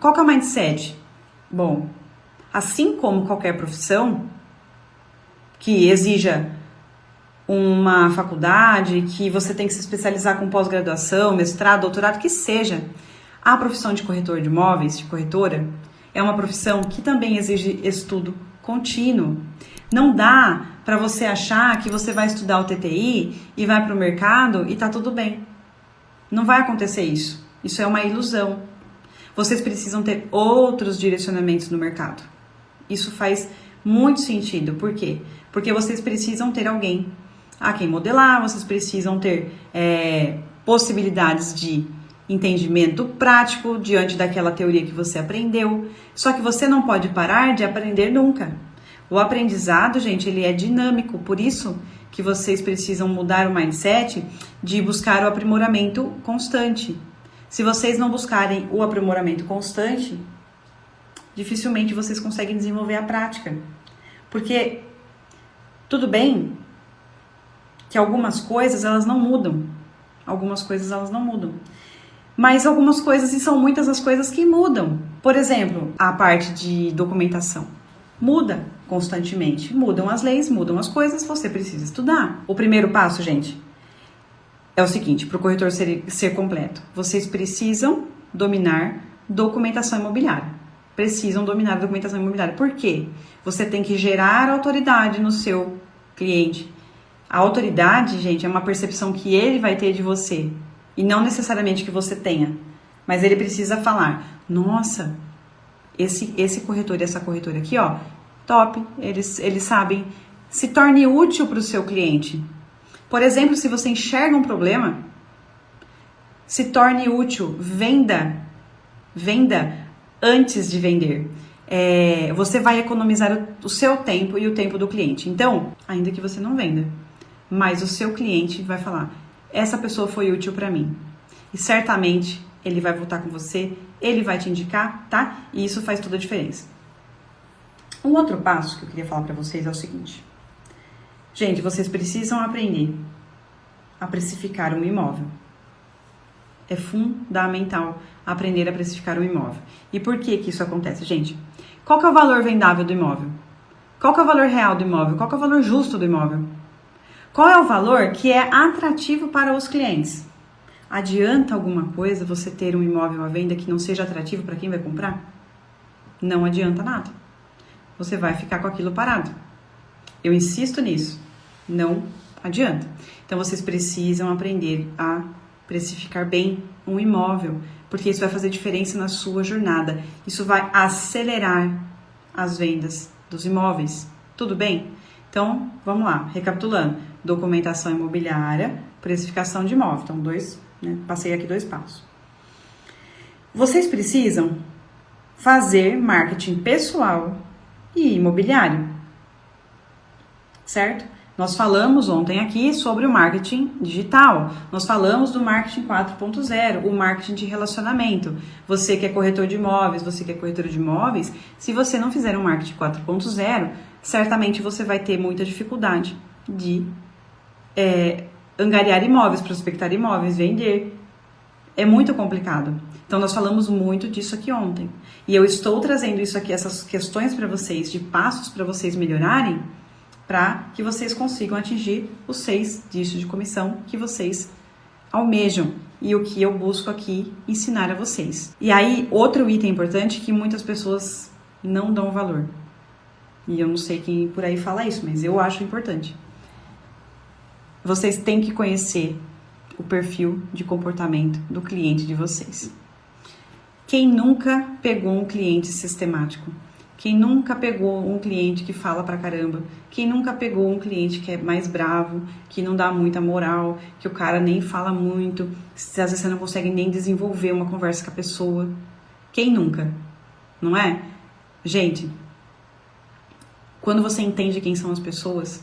Qual que é o mindset? Bom, assim como qualquer profissão que exija uma faculdade, que você tem que se especializar com pós-graduação, mestrado, doutorado, que seja, a profissão de corretor de imóveis, de corretora, é uma profissão que também exige estudo contínuo. Não dá para você achar que você vai estudar o TTI e vai para o mercado e tá tudo bem. Não vai acontecer isso. Isso é uma ilusão. Vocês precisam ter outros direcionamentos no mercado. Isso faz muito sentido. Por quê? Porque vocês precisam ter alguém a quem modelar, vocês precisam ter possibilidades de entendimento prático diante daquela teoria que você aprendeu. Só que você não pode parar de aprender nunca. O aprendizado, gente, ele é dinâmico. Por isso que vocês precisam mudar o mindset de buscar o aprimoramento constante. Se vocês não buscarem o aprimoramento constante, dificilmente vocês conseguem desenvolver a prática. Porque tudo bem que algumas coisas elas não mudam. Algumas coisas elas não mudam. Mas algumas coisas, e são muitas as coisas que mudam. Por exemplo, a parte de documentação. Muda constantemente. Mudam as leis, mudam as coisas, você precisa estudar. O primeiro passo, gente, é o seguinte, para o corretor ser completo. Vocês precisam dominar documentação imobiliária. Precisam dominar a documentação imobiliária. Por quê? Você tem que gerar autoridade no seu cliente. A autoridade, gente, é uma percepção que ele vai ter de você. E não necessariamente que você tenha. Mas ele precisa falar, nossa, esse corretor e essa corretora aqui, ó, top, eles sabem. Se torne útil para o seu cliente. Por exemplo, se você enxerga um problema, se torne útil, venda antes de vender. Você vai economizar o seu tempo e o tempo do cliente. Então, ainda que você não venda, mas o seu cliente vai falar, essa pessoa foi útil para mim. E certamente ele vai voltar com você, ele vai te indicar, tá? E isso faz toda a diferença. Um outro passo que eu queria falar para vocês é o seguinte. Gente, vocês precisam aprender a precificar um imóvel. É fundamental aprender a precificar um imóvel. E por que isso acontece, gente? Qual que é o valor vendável do imóvel? Qual que é o valor real do imóvel? Qual que é o valor justo do imóvel? Qual é o valor que é atrativo para os clientes? Adianta alguma coisa você ter um imóvel à venda que não seja atrativo para quem vai comprar? Não adianta nada. Você vai ficar com aquilo parado. Eu insisto nisso. Não adianta. Então, vocês precisam aprender a precificar bem um imóvel, porque isso vai fazer diferença na sua jornada. Isso vai acelerar as vendas dos imóveis. Tudo bem? Então, vamos lá. Recapitulando. Documentação imobiliária, precificação de imóvel. Então, passei aqui 2 passos. Vocês precisam fazer marketing pessoal e imobiliário, certo? Nós falamos ontem aqui sobre o marketing digital, nós falamos do marketing 4.0, o marketing de relacionamento. Você que é corretor de imóveis, você que é corretora de imóveis, se você não fizer um marketing 4.0, certamente você vai ter muita dificuldade de angariar imóveis, prospectar imóveis, vender. É muito complicado. Então, nós falamos muito disso aqui ontem. E eu estou trazendo isso aqui, essas questões para vocês, de passos para vocês melhorarem, para que vocês consigam atingir os 6 dígitos de comissão que vocês almejam. E o que eu busco aqui ensinar a vocês. E aí, outro item importante que muitas pessoas não dão valor. E eu não sei quem por aí fala isso, mas eu acho importante. Vocês têm que conhecer o perfil de comportamento do cliente de vocês. Quem nunca pegou um cliente sistemático? Quem nunca pegou um cliente que fala pra caramba? Quem nunca pegou um cliente que é mais bravo, que não dá muita moral, que o cara nem fala muito, às vezes você não consegue nem desenvolver uma conversa com a pessoa? Quem nunca? Não é? Gente, quando você entende quem são as pessoas,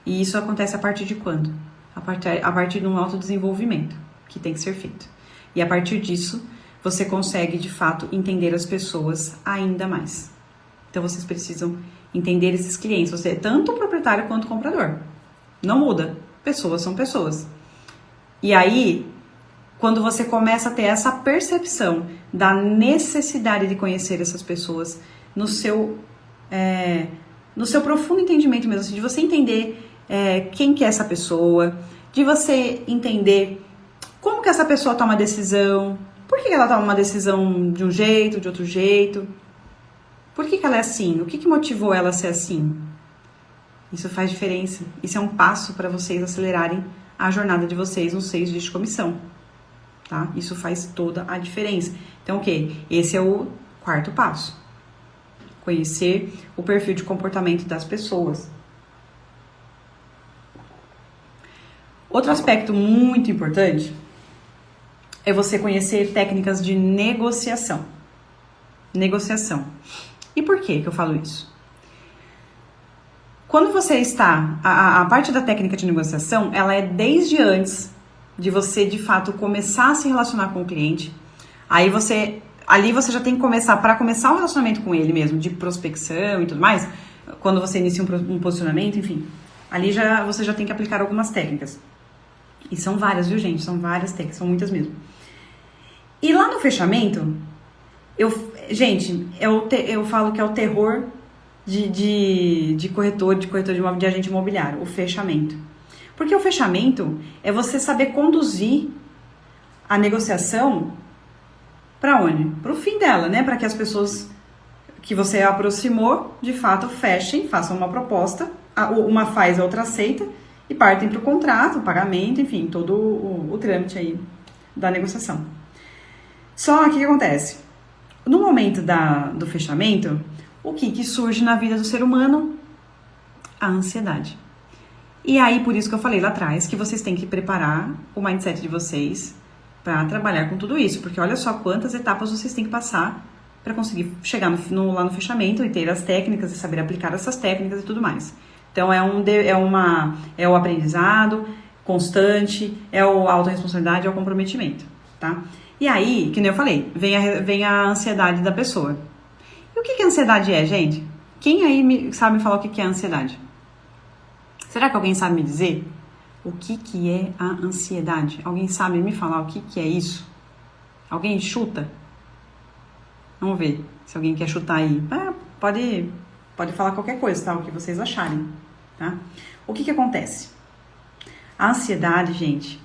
e isso acontece a partir de quando? A partir de um autodesenvolvimento que tem que ser feito. E a partir disso, você consegue, de fato, entender as pessoas ainda mais. Então, vocês precisam entender esses clientes. Você é tanto proprietário quanto comprador. Não muda. Pessoas são pessoas. E aí, quando você começa a ter essa percepção da necessidade de conhecer essas pessoas no seu profundo entendimento mesmo, assim, de você entender quem que é essa pessoa, de você entender como que essa pessoa toma decisão, por que ela toma uma decisão de um jeito, de outro jeito, por que ela é assim, o que motivou ela a ser assim. Isso faz diferença, isso é um passo para vocês acelerarem a jornada de vocês nos 6 dias de comissão, tá? Isso faz toda a diferença. Então, esse é o 4º passo. Conhecer o perfil de comportamento das pessoas. Outro aspecto muito importante é você conhecer técnicas de negociação. Negociação. E por que eu falo isso? Quando você está... A parte da técnica de negociação, ela é desde antes de você, de fato, começar a se relacionar com o cliente. Ali você já tem que começar, para começar o relacionamento com ele mesmo, de prospecção e tudo mais, quando você inicia um posicionamento, enfim, ali você já tem que aplicar algumas técnicas. E são várias, viu, gente? São várias técnicas, são muitas mesmo. E lá no fechamento, eu falo que é o terror de corretor de imóvel, de agente imobiliário, o fechamento. Porque o fechamento é você saber conduzir a negociação para onde? Para o fim dela, né? Para que as pessoas que você aproximou, de fato, fechem, façam uma proposta, uma faz, a outra aceita, e partem para o contrato, o pagamento, enfim, todo o trâmite aí da negociação. Só que o que acontece? No momento do fechamento, o que surge na vida do ser humano? A ansiedade. E aí, por isso que eu falei lá atrás, que vocês têm que preparar o mindset de vocês para trabalhar com tudo isso, porque olha só quantas etapas vocês têm que passar para conseguir chegar lá no fechamento e ter as técnicas e saber aplicar essas técnicas e tudo mais. Então, é o aprendizado constante, é a autorresponsabilidade, é o comprometimento, tá? E aí, que nem eu falei, vem a ansiedade da pessoa. E o que a ansiedade é, gente? Quem aí sabe me falar o que é a ansiedade? Será que alguém sabe me dizer o que é a ansiedade? Alguém sabe me falar o que é isso? Alguém chuta? Vamos ver se alguém quer chutar aí. Pode falar qualquer coisa, tá? O que vocês acharem, tá? O que acontece? A ansiedade, gente,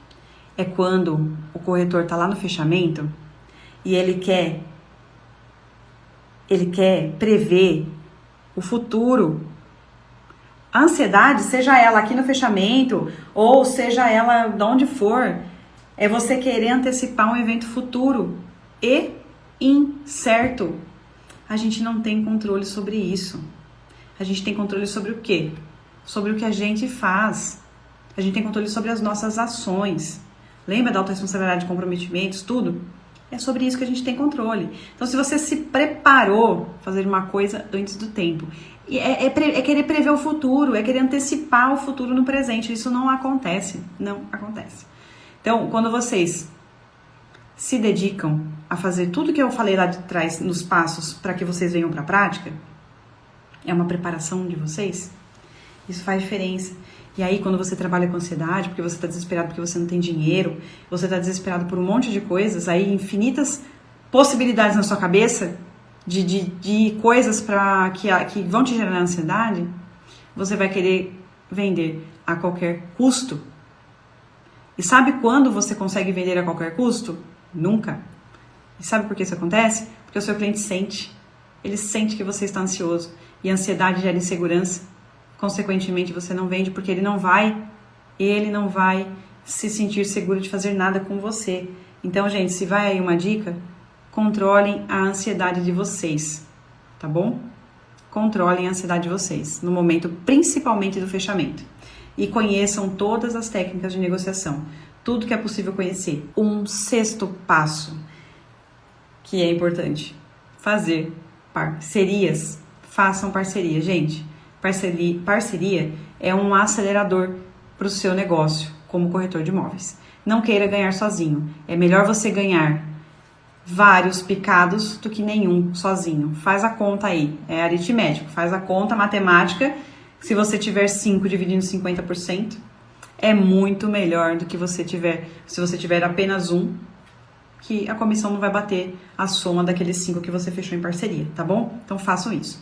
é quando o corretor tá lá no fechamento e ele quer prever o futuro. A ansiedade, seja ela aqui no fechamento ou seja ela de onde for, é você querer antecipar um evento futuro e incerto. A gente não tem controle sobre isso. A gente tem controle sobre o quê? Sobre o que a gente faz. A gente tem controle sobre as nossas ações. Lembra da autorresponsabilidade, de comprometimentos, tudo? É sobre isso que a gente tem controle. Então, se você se preparou a fazer uma coisa antes do tempo, é querer prever o futuro, é querer antecipar o futuro no presente. Isso não acontece. Não acontece. Então, quando vocês se dedicam a fazer tudo que eu falei lá de trás, nos passos, para que vocês venham para a prática, é uma preparação de vocês, isso faz diferença. E aí, quando você trabalha com ansiedade, porque você está desesperado porque você não tem dinheiro, você está desesperado por um monte de coisas, aí infinitas possibilidades na sua cabeça de coisas que vão te gerar ansiedade, você vai querer vender a qualquer custo. E sabe quando você consegue vender a qualquer custo? Nunca. E sabe por que isso acontece? Porque o seu cliente sente. Ele sente que você está ansioso. E a ansiedade gera insegurança. Consequentemente, você não vende porque ele não vai se sentir seguro de fazer nada com você. Então, gente, se vai aí uma dica, controlem a ansiedade de vocês, tá bom? Controlem a ansiedade de vocês, no momento principalmente do fechamento. E conheçam todas as técnicas de negociação, tudo que é possível conhecer. Um 6º passo, que é importante, fazer parcerias. Façam parceria, gente. Parceria é um acelerador para o seu negócio como corretor de imóveis. Não queira ganhar sozinho. É melhor você ganhar vários picados do que nenhum sozinho. Faz a conta aí. É aritmético. Faz a conta matemática. Se você tiver 5 dividindo 50%, é muito melhor do que se você tiver apenas 1 que a comissão não vai bater a soma daqueles 5 que você fechou em parceria, tá bom? Então façam isso.